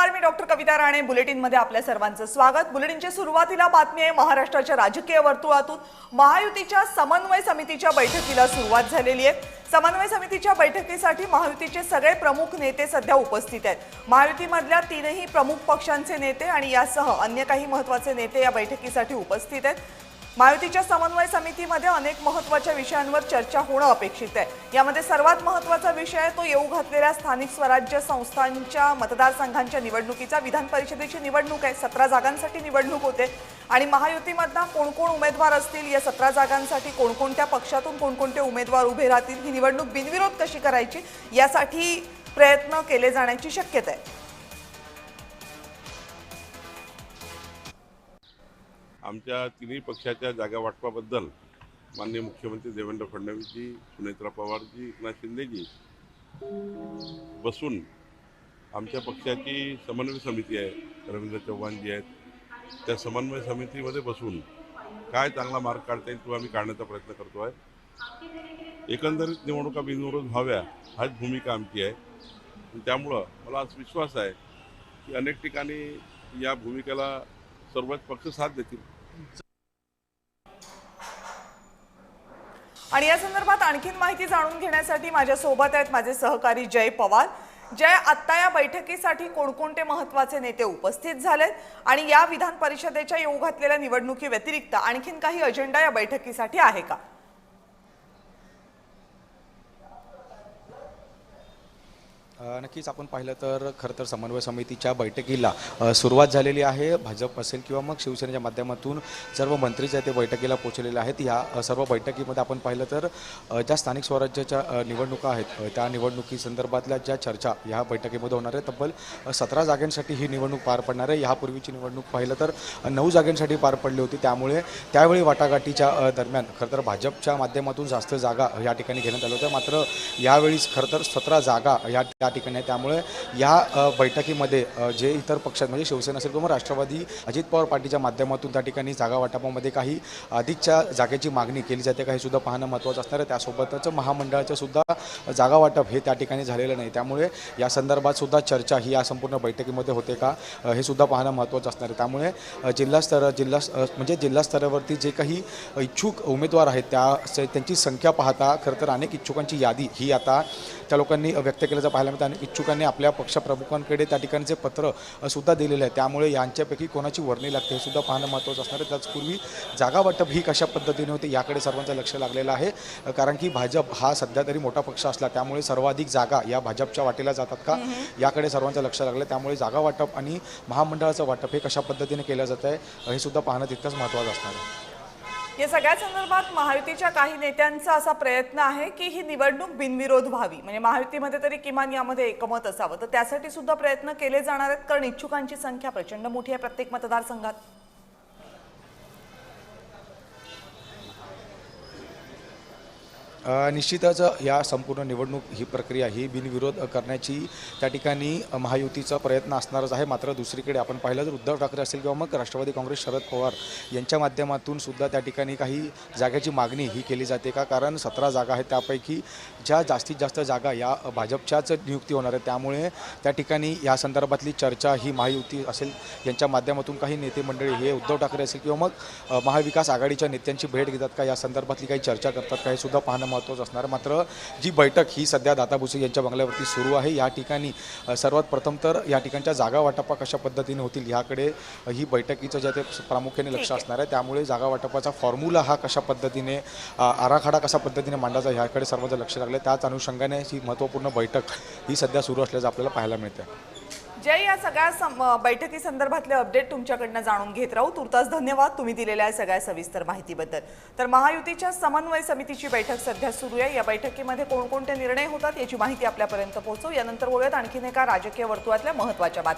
नमस्कार, मी डॉक्टर कविता राणे. बुलेटिनमध्ये आपल्या सर्वांचं स्वागत. बुलेटिनच्या सुरुवातीला बातमी आहे महाराष्ट्राच्या राजकीय वर्तुळातून. महायुतीच्या समन्वय समितीच्या बैठकीला सुरुवात झालेली आहे. समन्वय समितीच्या बैठकीसाठी महायुतीचे सगळे प्रमुख नेते सध्या उपस्थित आहेत. महायुतीमधल्या तीनही प्रमुख पक्षांचे नेते आणि यासह अन्य काही महत्त्वाचे नेते या बैठकीसाठी उपस्थित आहेत. महायुतीच्या समन्वय समितीमध्ये अनेक महत्त्वाच्या विषयांवर चर्चा होणं अपेक्षित आहे. यामध्ये सर्वात महत्त्वाचा विषय आहे तो येऊ घातलेल्या स्थानिक स्वराज्य संस्थांच्या मतदारसंघांच्या निवडणुकीचा. विधान परिषदेची निवडणूक आहे, 17 जागांसाठी निवडणूक होते आणि महायुतीमधला कोण उमेदवार असतील, या 17 जागांसाठी कोणकोणत्या पक्षातून कोणकोणते उमेदवार उभे राहतील, ही निवडणूक बिनविरोध कशी करायची यासाठी प्रयत्न केले जाण्याची शक्यता आहे. आमच्या तिन्ही पक्षाच्या जागा वाटपाबद्दल माननीय मुख्यमंत्री देवेंद्र फडणवीसजी, सुनेत्रा पवारजी, एकनाथ शिंदेजी बसून आमच्या पक्षाची समन्वय समिती आहे, रवींद्र चव्हाणजी आहेत, त्या समन्वय समितीमध्ये बसून काय चांगला मार्ग काढता येईल तो आम्ही काढण्याचा प्रयत्न करतो आहे. एकंदरीत निवडणुका बिनविरोध व्हाव्या हाच भूमिका आमची आहे. त्यामुळं मला विश्वास आहे की अनेक ठिकाणी या भूमिकेला सर्वच पक्ष साथ देतील. आणि या संदर्भात आणखीन माहिती जाणून घेण्यासाठी माझ्या सोबत आहेत माझे सहकारी जय पवार. जय, आता या बैठकीसाठी कोणकोणते महत्त्वाचे नेते उपस्थित झालेत आणि या विधान परिषदेच्या येऊ घातलेल्या निवडणुकी व्यतिरिक्त आणखीन काही अजेंडा या बैठकीसाठी आहे का? नक्कीच आपण पाहिलं तर खरं तर समन्वय समितीच्या बैठकीला सुरुवात झालेली आहे. भाजप असेल किंवा मग शिवसेनेच्या माध्यमातून सर्व मंत्री जे ते बैठकीला पोहोचलेले आहेत. या सर्व बैठकीमध्ये आपण पाहिलं तर ज्या स्थानिक स्वराज्याच्या निवडणुका आहेत त्या निवडणुकी संदर्भातल्या ज्या चर्चा ह्या बैठकीमध्ये होणार आहे. तब्बल 17 जागांसाठी ही निवडणूक पार पडणार आहे. यापूर्वीची निवडणूक पाहिलं तर 9 जागांसाठी पार पडली होती. त्यामुळे त्यावेळी वाटाघाटीच्या दरम्यान खरं तर भाजपच्या माध्यमातून जास्त जागा या ठिकाणी घेण्यात आल्या होत्या. मात्र यावेळीच खरं तर 17 जागा या ठिकाणी आहे. त्यामुळे या बैठकीमध्ये जे इतर पक्षात म्हणजे शिवसेना असेल किंवा राष्ट्रवादी अजित पवार पार्टीच्या माध्यमातून त्या ठिकाणी जागा वाटपामध्ये काही अधिकच्या जागेची मागणी केली जाते का हे सुद्धा पाहणं महत्त्वाचं असणार आहे. त्यासोबतच महामंडळाचं सुद्धा जागा वाटप हे त्या ठिकाणी झालेलं नाही. त्यामुळे या संदर्भात सुद्धा चर्चा ही या संपूर्ण बैठकीमध्ये होते का हे सुद्धा पाहणं महत्त्वाचं असणार आहे. त्यामुळे जिल्हा स्तरावरती जे काही इच्छुक उमेदवार आहेत त्यांची संख्या पाहता खरं तर अनेक इच्छुकांची यादी ही आता त्या लोकांनी व्यक्त केल्याचं पाहायला मिळतं. अनेक इच्छुकांनी आपल्या पक्षप्रमुखांकडे त्या ठिकाणचे पत्र सुद्धा दिलेले आहे. त्यामुळे यांच्यापैकी कोणाची वर्णी लागते हे सुद्धा पाहणं महत्त्वाचं असणार आहे. त्याचपूर्वी जागा वाटप ही कशा पद्धतीने होते याकडे सर्वांचं लक्ष लागलेलं आहे. कारण की भाजप हा सध्या तरी मोठा पक्ष असला त्यामुळे सर्वाधिक जागा या भाजपच्या वाटेला जातात का याकडे सर्वांचं लक्ष लागलं. त्यामुळे जागा वाटप आणि महामंडळाचं वाटप हे कशा पद्धतीने केलं जात आहे हे सुद्धा पाहणं तितकंच महत्त्वाचं असणार आहे. या सगळ्या संदर्भात महायुतीच्या काही नेत्यांचा असा प्रयत्न आहे की ही निवडणूक बिनविरोध व्हावी, म्हणजे महायुतीमध्ये तरी किमान यामध्ये एकमत असावं. तर त्यासाठी सुद्धा प्रयत्न केले जाणार आहेत कारण इच्छुकांची संख्या प्रचंड मोठी आहे प्रत्येक मतदारसंघात. निश्चितच या संपूर्ण निवडणूक ही प्रक्रिया ही बिनविरोध करण्याची त्या ठिकाणी महायुतीचा प्रयत्न असणारच आहे. मात्र दुसरीकडे आपण पाहिलं तर उद्धव ठाकरे असेल किंवा मग राष्ट्रवादी काँग्रेस शरद पवार यांच्या माध्यमातून सुद्धा त्या ठिकाणी काही जागेची मागणी ही केली जाते का? कारण 17 जागा आहेत त्यापैकी ज्या जास्तीत जास्त जागा या भाजपच्याच नियुक्ती होणार आहे. त्यामुळे त्या ठिकाणी या संदर्भातली चर्चा ही महायुती असेल यांच्या माध्यमातून काही नेते मंडळी हे उद्धव ठाकरे असेल किंवा मग महाविकास आघाडीच्या नेत्यांची भेट घेतात का या संदर्भातली काही चर्चा करतात का हे सुद्धा पाहणं महत्त्वाचं असणार. मात्र जी बैठक ही सध्या दादा भुसे यांच्या बंगल्यावरती सुरू आहे. या ठिकाणी सर्वात प्रथम तर या ठिकाणच्या जागा वाटपा कशा पद्धतीने होतील याकडे ही बैठकीचं जे ते प्रामुख्याने लक्ष असणार आहे. त्यामुळे जागा वाटपाचा फॉर्म्युला हा कशा पद्धतीने आराखडा कशा पद्धतीने मांडायचा ह्याकडे सर्वांचं लक्ष लागलं. त्याच अनुषंगाने ही महत्त्वपूर्ण बैठक ही सध्या सुरू असल्याचं आपल्याला पाहायला मिळते. जय, या सगळ्या बैठकी संदर्भातले अपडेट तुमच्याकडनं जाणून घेत राहू. तुर्तास धन्यवाद तुम्ही दिलेल्या सगळ्या सविस्तर माहितीबद्दल. तर महायुतीच्या समन्वय समितीची बैठक सध्या सुरू आहे. या बैठकीमध्ये कोणकोणते निर्णय होतात याची माहिती आपल्यापर्यंत पोहोचवू. यानंतर बोलूयात आणखीन एका राजकीय वर्तुळातल्या महत्त्वाच्या बातम्या.